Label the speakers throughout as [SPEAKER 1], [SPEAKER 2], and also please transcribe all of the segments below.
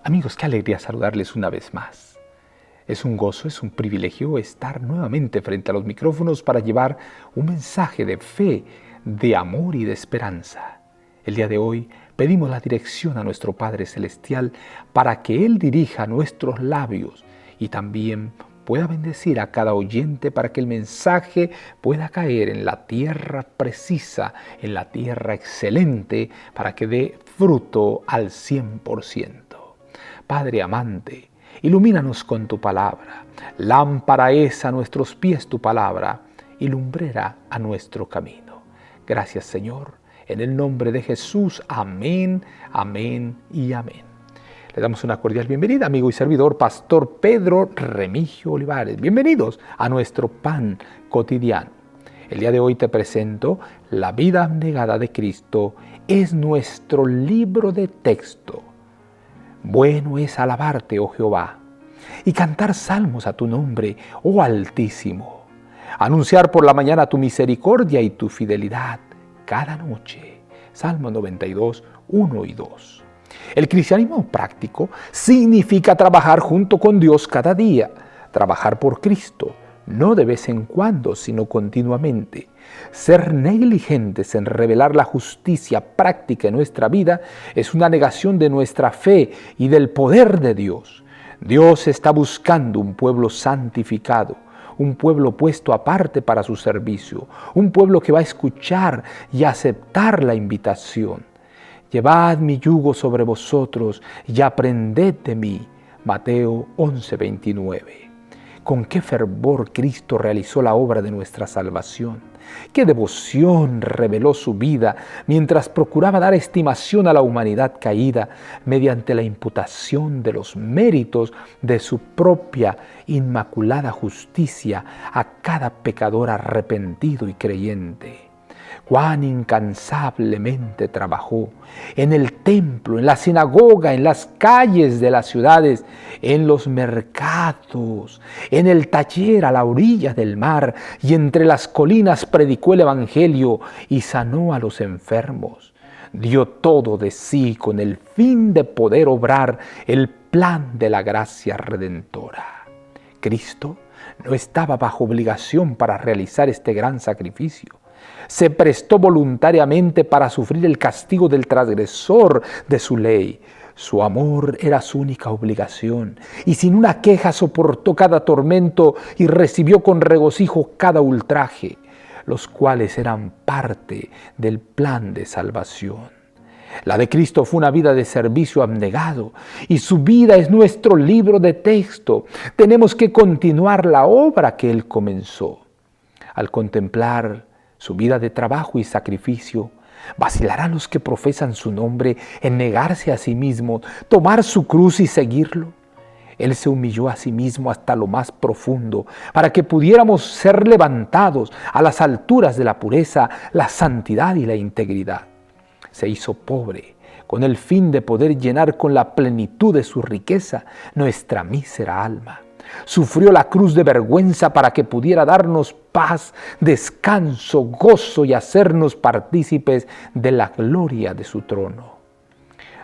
[SPEAKER 1] Amigos, qué alegría saludarles una vez más. Es un gozo, es un privilegio estar nuevamente frente a los micrófonos para llevar un mensaje de fe, de amor y de esperanza. El día de hoy pedimos la dirección a nuestro Padre Celestial para que Él dirija nuestros labios y también pueda bendecir a cada oyente para que el mensaje pueda caer en la tierra precisa, en la tierra excelente, para que dé fruto al 100%. Padre amante, ilumínanos con tu palabra. Lámpara es a nuestros pies tu palabra y lumbrera a nuestro camino. Gracias, Señor. En el nombre de Jesús. Amén, amén y amén. Le damos una cordial bienvenida, amigo y servidor, Pastor Pedro Remigio Olivares. Bienvenidos a nuestro pan cotidiano. El día de hoy te presento La vida abnegada de Cristo. Es nuestro libro de texto. Bueno es alabarte, oh Jehová, y cantar salmos a tu nombre, oh Altísimo. Anunciar por la mañana tu misericordia y tu fidelidad cada noche. Salmo 92, 1 y 2. El cristianismo práctico significa trabajar junto con Dios cada día, trabajar por Cristo, no de vez en cuando, sino continuamente. Ser negligentes en revelar la justicia práctica en nuestra vida es una negación de nuestra fe y del poder de Dios. Dios está buscando un pueblo santificado, un pueblo puesto aparte para su servicio, un pueblo que va a escuchar y aceptar la invitación. Llevad mi yugo sobre vosotros y aprended de mí. Mateo 11:29. Con qué fervor Cristo realizó la obra de nuestra salvación. Qué devoción reveló su vida mientras procuraba dar estimación a la humanidad caída mediante la imputación de los méritos de su propia inmaculada justicia a cada pecador arrepentido y creyente. Cuán incansablemente trabajó en el templo, en la sinagoga, en las calles de las ciudades, en los mercados, en el taller a la orilla del mar y entre las colinas predicó el evangelio y sanó a los enfermos. Dio todo de sí con el fin de poder obrar el plan de la gracia redentora. Cristo no estaba bajo obligación para realizar este gran sacrificio. Se prestó voluntariamente para sufrir el castigo del transgresor de su ley. Su amor era su única obligación, y sin una queja soportó cada tormento y recibió con regocijo cada ultraje, los cuales eran parte del plan de salvación. La de Cristo fue una vida de servicio abnegado, y su vida es nuestro libro de texto. Tenemos que continuar la obra que Él comenzó. Al contemplar su vida de trabajo y sacrificio, ¿vacilarán los que profesan su nombre en negarse a sí mismos, tomar su cruz y seguirlo? Él se humilló a sí mismo hasta lo más profundo para que pudiéramos ser levantados a las alturas de la pureza, la santidad y la integridad. Se hizo pobre con el fin de poder llenar con la plenitud de su riqueza nuestra mísera alma. Sufrió la cruz de vergüenza para que pudiera darnos paz, descanso, gozo y hacernos partícipes de la gloria de su trono.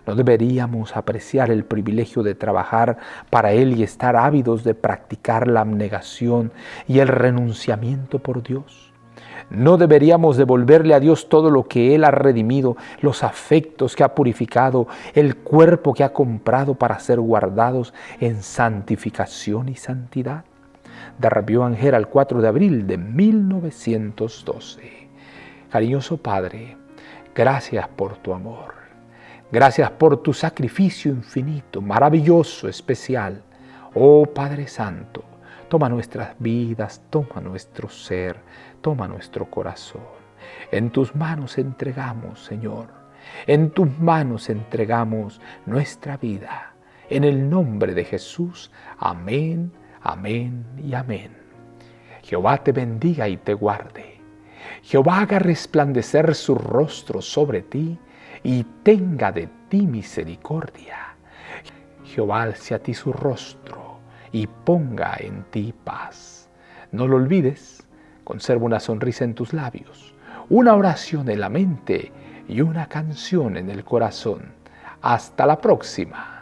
[SPEAKER 1] ¿No deberíamos apreciar el privilegio de trabajar para Él y estar ávidos de practicar la abnegación y el renunciamiento por Dios? ¿No deberíamos devolverle a Dios todo lo que Él ha redimido, los afectos que ha purificado, el cuerpo que ha comprado para ser guardados en santificación y santidad? De Rabbi Anger al 4 de abril de 1912. Cariñoso Padre, gracias por tu amor. Gracias por tu sacrificio infinito, maravilloso, especial. Oh Padre Santo, toma nuestras vidas, toma nuestro ser, toma nuestro corazón. En tus manos entregamos, Señor. En tus manos entregamos nuestra vida. En el nombre de Jesús. Amén, amén y amén. Jehová te bendiga y te guarde. Jehová haga resplandecer su rostro sobre ti y tenga de ti misericordia. Jehová alce a ti su rostro y ponga en ti paz. No lo olvides, conserva una sonrisa en tus labios, una oración en la mente y una canción en el corazón. Hasta la próxima.